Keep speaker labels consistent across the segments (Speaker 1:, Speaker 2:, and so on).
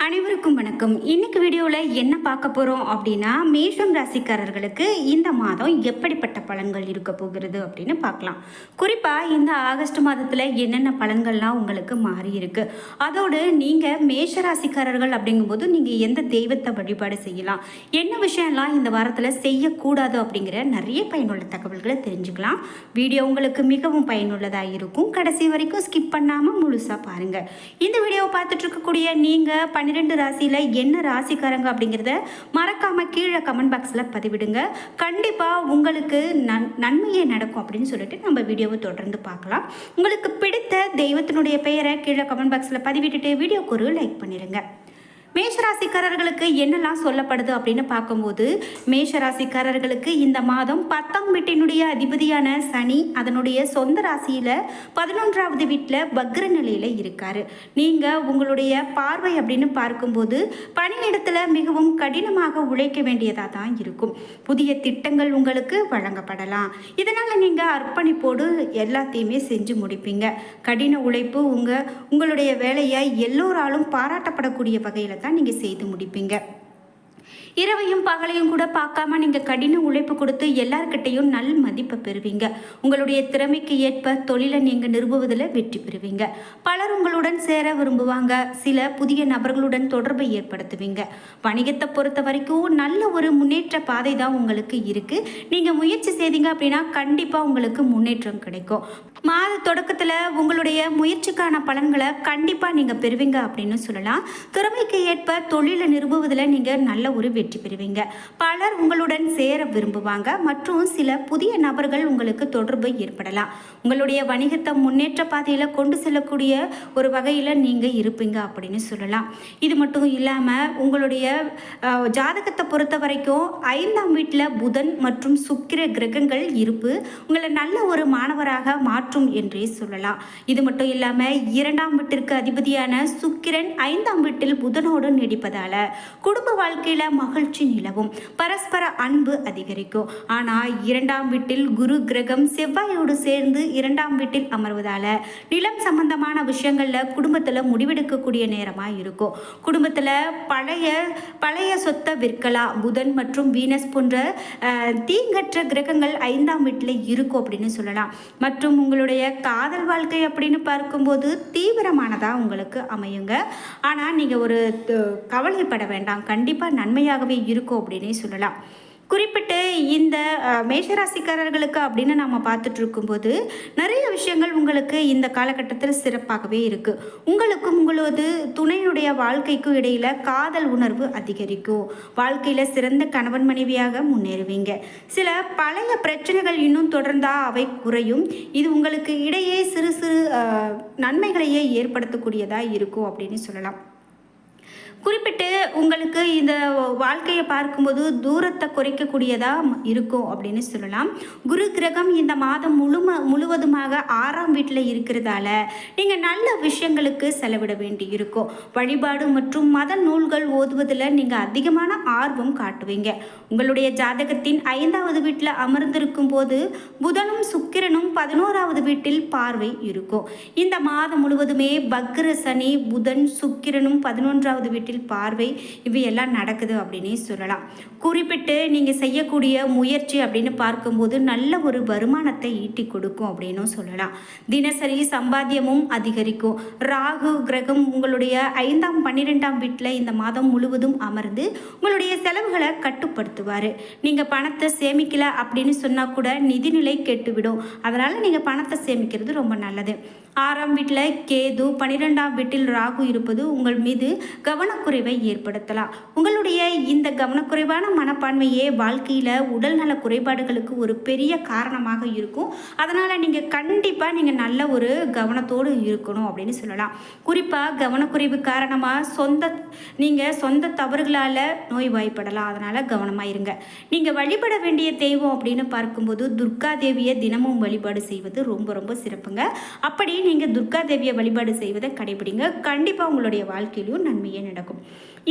Speaker 1: அனைவருக்கும் வணக்கம். இன்னைக்கு வீடியோவில் என்ன பார்க்க போகிறோம் அப்படின்னா, மேஷம் ராசிக்காரர்களுக்கு இந்த மாதம் எப்படிப்பட்ட பலன்கள் இருக்க போகிறது அப்படின்னு பார்க்கலாம். குறிப்பாக இந்த ஆகஸ்ட் மாதத்தில் என்னென்ன பலன்கள்லாம் உங்களுக்கு மாறி இருக்கு, அதோடு நீங்கள் மேஷ ராசிக்காரர்கள் அப்படிங்கும்போது நீங்கள் எந்த தெய்வத்தை வழிபாடு செய்யலாம், என்ன விஷயம்லாம் இந்த வாரத்தில் செய்யக்கூடாது அப்படிங்கிற நிறைய பயனுள்ள தகவல்களை தெரிஞ்சுக்கலாம். வீடியோ உங்களுக்கு மிகவும் பயனுள்ளதாக இருக்கும். கடைசி வரைக்கும் ஸ்கிப் பண்ணாமல் முழுசாக பாருங்கள். இந்த வீடியோவை பார்த்துட்டு இருக்கக்கூடிய நீங்கள் 12 ராசியில் என்ன ராசிக்காரங்க அப்படிங்கிறத மறக்காமல் கீழே கமெண்ட் பாக்ஸில் பதிவிடுங்க. கண்டிப்பாக உங்களுக்கு நன்மையே நடக்கும் அப்படின்னு சொல்லிட்டு நம்ம வீடியோவை தொடர்ந்து பார்க்கலாம். உங்களுக்கு பிடித்த தெய்வத்தினுடைய பெயரை கீழே கமெண்ட் பாக்ஸில் பதிவிட்டுட்டு வீடியோக்கு ஒரு லைக் பண்ணிடுங்க. மேஷராசிக்காரர்களுக்கு என்னெல்லாம் சொல்லப்படுது அப்படின்னு பார்க்கும்போது, மேஷராசிக்காரர்களுக்கு இந்த மாதம் 10ஆம் வீட்டினுடைய அதிபதியான சனி அதனுடைய சொந்த ராசியில் 11வது வீட்டில் வக்ர நிலையில் இருக்கார். நீங்கள் உங்களுடைய பார்வை அப்படின்னு பார்க்கும்போது பணியிடத்தில் மிகவும் கடினமாக உழைக்க வேண்டியதாக தான் இருக்கும். புதிய திட்டங்கள் உங்களுக்கு வழங்கப்படலாம். இதனால் நீங்கள் அர்ப்பணிப்போடு எல்லாத்தையுமே செஞ்சு முடிப்பீங்க. கடின உழைப்பு உங்களுடைய வேலையை எல்லோராலும் பாராட்டப்படக்கூடிய வகையில் தான் நீங்கள் செய்து முடிப்பீங்க. இரவையும் பகலையும் கூட பார்க்காம நீங்கள் கடின உழைப்பு கொடுத்து எல்லார்கிட்டையும் நல் மதிப்பை பெறுவீங்க. உங்களுடைய திறமைக்கு ஏற்ப தொழிலை நீங்கள் நிறுவுவதில் வெற்றி பெறுவீங்க. பலர் உங்களுடன் சேர விரும்புவாங்க. சில புதிய நபர்களுடன் தொடர்பை ஏற்படுத்துவீங்க. வணிகத்தை பொறுத்த வரைக்கும் நல்ல ஒரு முன்னேற்ற பாதை தான் உங்களுக்கு இருக்குது. நீங்கள் முயற்சி செய்தீங்க அப்படின்னா கண்டிப்பாக உங்களுக்கு முன்னேற்றம் கிடைக்கும். மாத தொடக்கத்தில் உங்களுடைய முயற்சிக்கான பலன்களை கண்டிப்பாக நீங்கள் பெறுவீங்க அப்படின்னு சொல்லலாம். திறமைக்கு ஏற்ப தொழிலை நிறுவுவதில் நீங்கள் நல்ல ஒரு வெற்றி பெறுவீங்க. பலர் உங்களுடன் சேர விரும்புவாங்க மற்றும் சில புதிய நபர்கள் உங்களுக்கு தொடர்பு ஏற்படலாம். உங்களுடைய வணிகத்தை முன்னேற்ற பாதையில் கொண்டு செல்லக்கூடிய ஒரு வகையில் நீங்கள் இருப்பீங்க அப்படின்னு சொல்லலாம். இது மட்டும் இல்லாமல் உங்களுடைய ஜாதகத்தை பொறுத்த வரைக்கும் 5ஆம் வீட்டில் புதன் மற்றும் சுக்கிர கிரகங்கள் இருப்பு உங்களை நல்ல ஒரு மாணவராக மாற்றும் என்றே சொல்லலாம். இது மட்டும் இல்லாமல் 2ஆம் வீட்டிற்கு அதிபதியான சுக்கிரன் 5ஆம் வீட்டில் புதனோடு நீடிப்பதால குடும்ப வாழ்க்கையில மகிழ்ச்சி நிலவும், பரஸ்பர அன்பு அதிகரிக்கும். ஆனால் 2ஆம் வீட்டில் குரு கிரகம் செவ்வாயோடு சேர்ந்து 2ஆம் வீட்டில் அமர்வதால நிலம் சம்பந்தமான விஷயங்கள்ல குடும்பத்துல முடிவெடுக்கக்கூடிய நேரமா இருக்கும். குடும்பத்துல பழைய சொத்தை விற்கலாம். புதன் மற்றும் வீனஸ் போன்ற தீங்கற்ற கிரகங்கள் 5ஆம் வீட்டில் இருக்கும் அப்படின்னு சொல்லலாம். மற்றும் உங்களுடைய காதல் வாழ்க்கை அப்படின்னு பார்க்கும்போது தீவிரமானதாக உங்களுக்கு அமையுங்க. ஆனால் நீங்கள் ஒரு கவலைப்பட வேண்டாம், கண்டிப்பாக நன்மையாகவே இருக்கும் அப்படின்னே சொல்லலாம். குறிப்பிட்டு இந்த மேஷராசிக்காரர்களுக்கு அப்படின்னு நம்ம பார்த்துட்டு இருக்கும்போது நிறைய விஷயங்கள் உங்களுக்கு இந்த காலகட்டத்தில் சிறப்பாகவே இருக்குது. உங்களுக்கும் உங்களது துணையுடைய வாழ்க்கைக்கும் இடையில் காதல் உணர்வு அதிகரிக்கும். வாழ்க்கையில் சிறந்த கணவன் மனைவியாக முன்னேறுவீங்க. சில பழைய பிரச்சனைகள் இன்னும் தொடர்ந்தால் அவை குறையும். இது உங்களுக்கு இடையே சிறு சிறு நன்மைகளையே ஏற்படுத்தக்கூடியதாக இருக்கும் அப்படின்னு சொல்லலாம். குறிப்பிட்டு உங்களுக்கு இந்த வாழ்க்கையை பார்க்கும்போது தூரத்தை குறைக்கக்கூடியதாக இருக்கும் அப்படின்னு சொல்லலாம். குரு கிரகம் இந்த மாதம் முழுவதுமாக 6ஆம் வீட்டில் இருக்கிறதால நீங்கள் நல்ல விஷயங்களுக்கு செலவிட வேண்டி இருக்கும். வழிபாடு மற்றும் மத நூல்கள் ஓதுவதில் நீங்கள் அதிகமான ஆர்வம் காட்டுவீங்க. உங்களுடைய ஜாதகத்தின் 5ஆவது வீட்டில் அமர்ந்திருக்கும் போது புதனும் சுக்கிரனும் 11ஆவது வீட்டில் பார்வை இருக்கும். இந்த மாதம் முழுவதுமே வக்ர சனி, புதன், சுக்கிரனும் 11ஆவது வீட்டில் பார்வை இவையெல்லாம் நடக்குது அப்படின்னே சொல்லலாம். குறிப்பிட்டு நீங்கள் செய்யக்கூடிய முயற்சி அப்படின்னு பார்க்கும்போது நல்ல ஒரு வருமானத்தை ஈட்டி கொடுக்கும் அப்படின்னும் சொல்லலாம். தினசரி சம்பாத்தியமும் அதிகரிக்கும். ராகு கிரகம் உங்களுடைய 5ஆம் 12ஆம் வீட்டில் இந்த மாதம் முழுவதும் அமர்ந்து உங்களுடைய செலவுகளை கட்டுப்படுத்துவார். நீங்கள் பணத்தை சேமிக்கல அப்படின்னு சொன்னால் கூட நிதிநிலை கெட்டுவிடும். அதனால் நீங்கள் பணத்தை சேமிக்கிறது ரொம்ப நல்லது. 6ஆம் வீட்டில் கேது, 12ஆம் வீட்டில் ராகு இருப்பது உங்கள் மீது கவனக்குறைவை ஏற்படுத்தலாம். உங்களுடைய இந்த கவனக்குறைவான மனப்பான்மையே வாழ்க்கையில் உடல்நல குறைபாடுகளுக்கு ஒரு பெரிய காரணமாக இருக்கும். அதனால் நீங்கள் கண்டிப்பாக நல்ல ஒரு கவனத்தோடு இருக்கணும் அப்படின்னு சொல்லலாம். குறிப்பாக கவனக்குறைவு காரணமாக நீங்கள் சொந்த தவறுகளால் நோய்வாய்ப்படலாம். அதனால் கவனமாக இருங்க. நீங்கள் வழிபட வேண்டிய தெய்வம் அப்படின்னு பார்க்கும்போது துர்கா தேவியை தினமும் வழிபாடு செய்வது ரொம்ப ரொம்ப சிறப்புங்க. அப்படி நீங்கள் துர்கா தேவியை வழிபாடு செய்வதை கடைபிடிங்க. கண்டிப்பாக உங்களுடைய வாழ்க்கையிலையும் நன்மையை நிறைய நடக்கும்.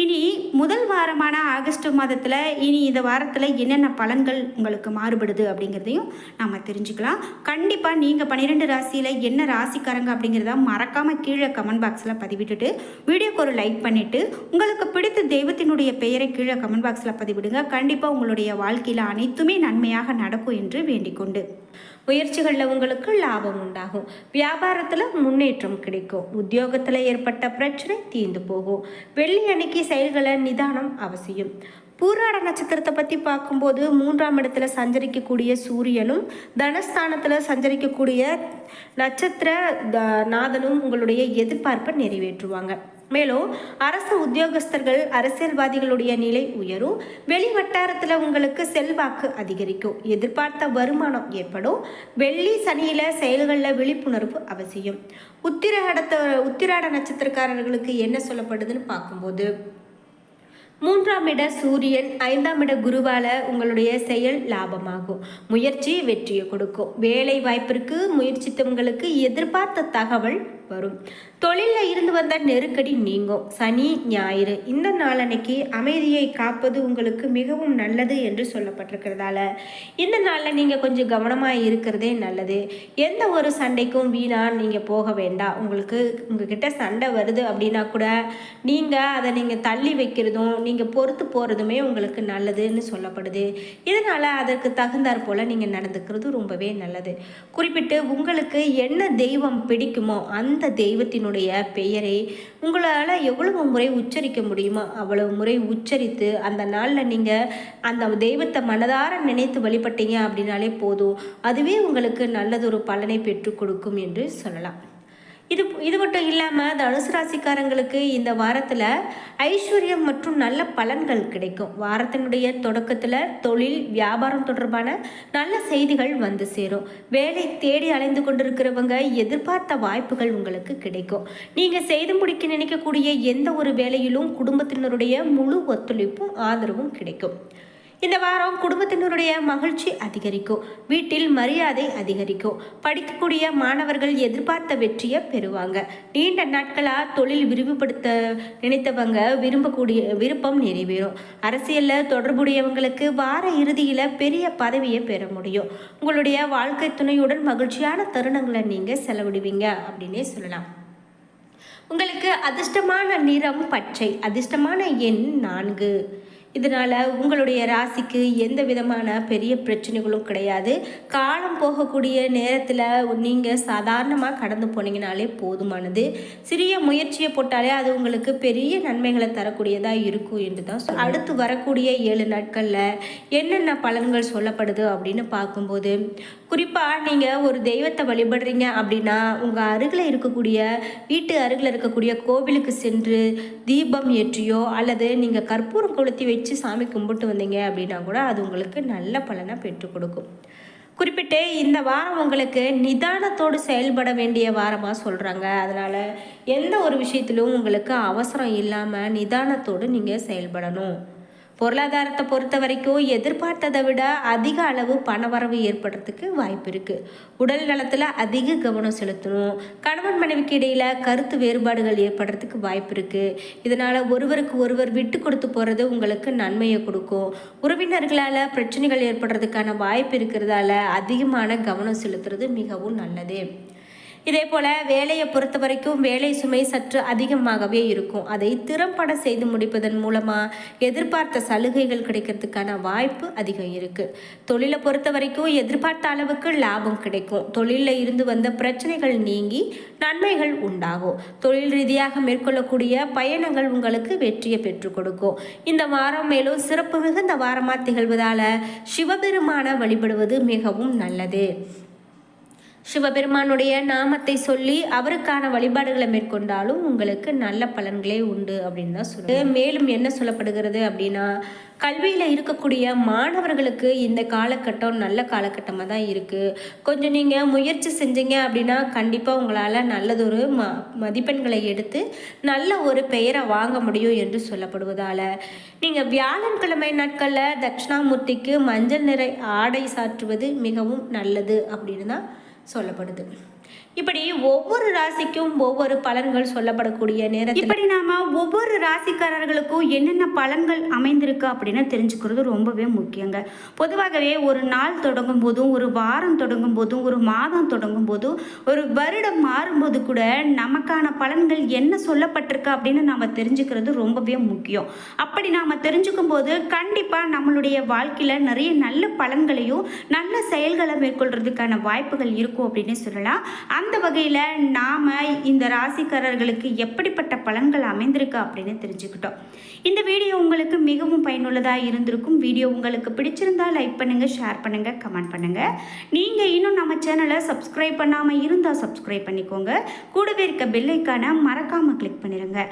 Speaker 1: இனி முதல் வாரமான ஆகஸ்ட் மாதத்தில் இனி இந்த வாரத்தில் என்னென்ன பலன்கள் உங்களுக்கு மாறுபடுது அப்படிங்கிறதையும் நாம் தெரிஞ்சுக்கலாம். கண்டிப்பாக நீங்கள் 12 ராசியில் என்ன ராசிக்காரங்க அப்படிங்கிறத மறக்காமல் கீழே கமெண்ட் பாக்ஸில் பதிவிட்டுட்டு வீடியோக்கு ஒரு லைக் பண்ணிவிட்டு உங்களுக்கு பிடித்த தெய்வத்தினுடைய பெயரை கீழே கமெண்ட் பாக்ஸில் பதிவிடுங்க. கண்டிப்பாக உங்களுடைய வாழ்க்கையில் அனைத்துமே நன்மையாக நடக்கும் என்று வேண்டிக்கொண்டு, முயற்சிகளில் உங்களுக்கு லாபம் உண்டாகும், வியாபாரத்தில் முன்னேற்றம் கிடைக்கும், உத்தியோகத்தில் ஏற்பட்ட பிரச்சனை தீர்ந்து போகும், வெள்ளி அன்னைக்கு செயல்களை நிதானம் அவசியம். பூராட நட்சத்திரத்தை பற்றி பார்க்கும்போது 3ஆம் இடத்துல சஞ்சரிக்கக்கூடிய சூரியனும் தனஸ்தானத்தில் சஞ்சரிக்கக்கூடிய நட்சத்திர நாதனும் உங்களுடைய எதிர்பார்ப்பை நிறைவேற்றுவாங்க. மேலும் அரசு உத்தியோகஸ்தர்கள் அரசியல்வாதிகளுடைய நிலை உயரும், வெளி வட்டாரத்தில் உங்களுக்கு செல்வாக்கு அதிகரிக்கும், எதிர்பார்த்த வருமானம் ஏற்படும். வெள்ளி சனியில செயல்களில் விழிப்புணர்வு அவசியம். உத்திராட நட்சத்திரக்காரர்களுக்கு என்ன சொல்லப்படுதுன்னு பார்க்கும்போது 3ஆம் இட சூரியன் 5ஆம் இட குருவால உங்களுடைய செயல் லாபமாகும், முயற்சி வெற்றியை கொடுக்கும். வேலை வாய்ப்பிற்கு முயற்சித்தவங்களுக்கு எதிர்பார்த்த தகவல் வரும். தொழிலில் இருந்து வந்த நெருக்கடி நீங்கும். சனி ஞாயிறு இந்த நாளன்னைக்கு அமைதியை காப்பது உங்களுக்கு மிகவும் நல்லது என்று சொல்லப்பட்டிருக்கிறதால இந்த நாளில் நீங்கள் கொஞ்சம் கவனமாக இருக்கிறதே நல்லது. எந்த ஒரு சண்டைக்கும் வீணாக நீங்கள் போக வேண்டாம். உங்ககிட்ட சண்டை வருது அப்படின்னா கூட நீங்கள் அதை நீங்கள் தள்ளி வைக்கிறதும் நீங்கள் பொறுத்து போகிறதுமே உங்களுக்கு நல்லதுன்னு சொல்லப்படுது. இதனால் அதற்கு தகுந்தாற் போல் நீங்கள் நடந்துக்கிறது ரொம்பவே நல்லது. குறிப்பிட்டு உங்களுக்கு என்ன தெய்வம் பிடிக்குமோ அந்த தெய்வத்தினுடைய பெயரை உங்களால் எவ்வளவு முறை உச்சரிக்க முடியுமோ அவ்வளவு முறை உச்சரித்து அந்த நாளில் நீங்கள் அந்த தெய்வத்தை மனதார நினைத்து வழிபட்டீங்க அப்படின்னாலே போதும். அதுவே உங்களுக்கு நல்லதொரு பலனை பெற்றுக் கொடுக்கும் என்று சொல்லலாம். இது மட்டும் இல்லாமல் தனுசு ராசிக்காரங்களுக்கு இந்த வாரத்தில் ஐஸ்வர்யம் மற்றும் நல்ல பலன்கள் கிடைக்கும். வாரத்தினுடைய தொடக்கத்தில் தொழில் வியாபாரம் தொடர்பான நல்ல செய்திகள் வந்து சேரும். வேலை தேடி அலைந்து கொண்டிருக்கிறவங்க எதிர்பார்த்த வாய்ப்புகள் உங்களுக்கு கிடைக்கும். நீங்கள் செய்து முடிக்க நினைக்கக்கூடிய எந்த ஒரு வேலையிலும் குடும்பத்தினருடைய முழு ஒத்துழைப்பும் ஆதரவும் கிடைக்கும். இந்த வாரம் குடும்பத்தினருடைய மகிழ்ச்சி அதிகரிக்கும், வீட்டில் மரியாதை அதிகரிக்கும். படிக்கக்கூடிய மாணவர்கள் எதிர்பார்த்த வெற்றியை பெறுவாங்க. நீண்ட நாட்களாக தொழில் விரிவுபடுத்த நினைத்தவங்க விருப்பம் நிறைவேறும். அரசியலில் தொடர்புடையவங்களுக்கு வார இறுதியில் பெரிய பதவியை பெற முடியும். உங்களுடைய வாழ்க்கை துணையுடன் மகிழ்ச்சியான தருணங்களை நீங்கள் செலவிடுவீங்க அப்படின்னே சொல்லலாம். உங்களுக்கு அதிர்ஷ்டமான நிறம் பச்சை, அதிர்ஷ்டமான எண் 4. இதனால் உங்களுடைய ராசிக்கு எந்த விதமான பெரிய பிரச்சனைகளும் கிடையாது. காலம் போகக்கூடிய நேரத்தில் நீங்கள் சாதாரணமாக கடந்து போனீங்கனாலே போதுமானது. சிறிய முயற்சியை போட்டாலே அது உங்களுக்கு பெரிய நன்மைகளை தரக்கூடியதாக இருக்கும் என்று தான் அடுத்து வரக்கூடிய 7 நாட்களில் என்னென்ன பலன்கள் சொல்லப்படுது அப்படின்னு பார்க்கும்போது, குறிப்பாக நீங்கள் ஒரு தெய்வத்தை வழிபடுறீங்க அப்படின்னா உங்கள் அருகில் இருக்கக்கூடிய வீட்டு அருகில் இருக்கக்கூடிய கோவிலுக்கு சென்று தீபம் ஏற்றியோ அல்லது நீங்கள் கற்பூரம் கொளுத்தி வச்சு சாமி கும்பிட்டு வந்தீங்க அப்படின்னா கூட அது உங்களுக்கு நல்ல பலனை பெற்றுக் கொடுக்கும். குறிப்பிட்டு இந்த வாரம் உங்களுக்கு நிதானத்தோடு செயல்பட வேண்டிய வாரமாக சொல்கிறாங்க. அதனால் எந்த ஒரு விஷயத்திலும் உங்களுக்கு அவசரம் இல்லாமல் நிதானத்தோடு நீங்கள் செயல்படணும். பொருளாதாரத்தை பொறுத்த வரைக்கும் எதிர்பார்த்ததை விட அதிக அளவு பணவரவு ஏற்படுறதுக்கு வாய்ப்பு இருக்குது. உடல் நலத்தில் அதிக கவனம் செலுத்தணும். கணவன் மனைவிக்கு இடையில் கருத்து வேறுபாடுகள் ஏற்படுறதுக்கு வாய்ப்பு இருக்குது. இதனால் ஒருவருக்கு ஒருவர் விட்டு கொடுத்து போகிறது உங்களுக்கு நன்மையை கொடுக்கும். உறவினர்களால் பிரச்சனைகள் ஏற்படுறதுக்கான வாய்ப்பு இருக்கிறதால அதிகமான கவனம் செலுத்துறது மிகவும் நல்லது. இதே போல் வேலையை பொறுத்த வரைக்கும் வேலை சுமை சற்று அதிகமாகவே இருக்கும். அதை திறம்பட செய்து முடிப்பதன் மூலமாக எதிர்பார்த்த சலுகைகள் கிடைக்கிறதுக்கான வாய்ப்பு அதிகம் இருக்குது. தொழிலை பொறுத்த வரைக்கும் எதிர்பார்த்த அளவுக்கு லாபம் கிடைக்கும். தொழிலில் இருந்து வந்த பிரச்சனைகள் நீங்கி நன்மைகள் உண்டாகும். தொழில் ரீதியாக மேற்கொள்ளக்கூடிய பயணங்கள் உங்களுக்கு வெற்றியை பெற்றுக் கொடுக்கும். இந்த வாரம் மேலும் சிறப்பு மிகுந்த வாரமாக திகழ்வதால் சிவபெருமான வழிபடுவது மிகவும் நல்லது. சிவபெருமானுடைய நாமத்தை சொல்லி அவருக்கான வழிபாடுகளை மேற்கொண்டாலும் உங்களுக்கு நல்ல பலன்களே உண்டு அப்படின்னு தான் சொல்லுது. மேலும் என்ன சொல்லப்படுகிறது அப்படின்னா, கல்வியில் இருக்கக்கூடிய மாணவர்களுக்கு இந்த காலகட்டம் நல்ல காலகட்டமாக தான் இருக்குது. கொஞ்சம் நீங்கள் முயற்சி செஞ்சீங்க அப்படின்னா கண்டிப்பாக உங்களால் நல்லதொரு மதிப்பெண்களை எடுத்து நல்ல ஒரு பெயரை வாங்க முடியும் என்று சொல்லப்படுவதால் நீங்கள் வியாழக்கிழமை நாட்களில் தட்சிணாமூர்த்திக்கு மஞ்சள் நிற ஆடை சாற்றுவது மிகவும் நல்லது அப்படின்னு தான் சொல்லப்படுது.
Speaker 2: இப்படி ஒவ்வொரு ராசிக்கும் ஒவ்வொரு பலன்கள் சொல்லப்படக்கூடிய நேரத்தில்
Speaker 1: இப்படி நாம ஒவ்வொரு ராசிக்காரர்களுக்கும் என்னென்ன பலன்கள் அமைந்திருக்கு அப்படின்னு தெரிஞ்சுக்கிறது ரொம்பவே முக்கியங்க. பொதுவாகவே ஒரு நாள் தொடங்கும் போதும், ஒரு வாரம் தொடங்கும் போதும், ஒரு மாதம் தொடங்கும் போதும், ஒரு வருடம் மாறும்போது கூட நமக்கான பலன்கள் என்ன சொல்லப்பட்டிருக்கு அப்படின்னு நாம தெரிஞ்சுக்கிறது ரொம்பவே முக்கியம். அப்படி நாம தெரிஞ்சுக்கும் போது கண்டிப்பா நம்மளுடைய வாழ்க்கையில நிறைய நல்ல பலன்களையும் நல்ல செயல்களை மேற்கொள்றதுக்கான வாய்ப்புகள் இருக்கும் அப்படின்னு சொல்லலாம். அந்த வகையில் நாம் இந்த ராசிக்காரர்களுக்கு எப்படிப்பட்ட பலன்கள் அமைந்திருக்கு அப்படின்னு தெரிஞ்சுக்கிட்டோம். இந்த வீடியோ உங்களுக்கு மிகவும் பயனுள்ளதாக இருந்திருக்கும். வீடியோ உங்களுக்கு பிடிச்சிருந்தால் லைக் பண்ணுங்கள், ஷேர் பண்ணுங்கள், கமெண்ட் பண்ணுங்கள். நீங்கள் இன்னும் நம்ம சேனலை சப்ஸ்கிரைப் பண்ணாமல் இருந்தால் சப்ஸ்கிரைப் பண்ணிக்கோங்க. கூடவே இருக்க பெல் ஐக்கானை மறக்காமல் கிளிக் பண்ணிடுங்க.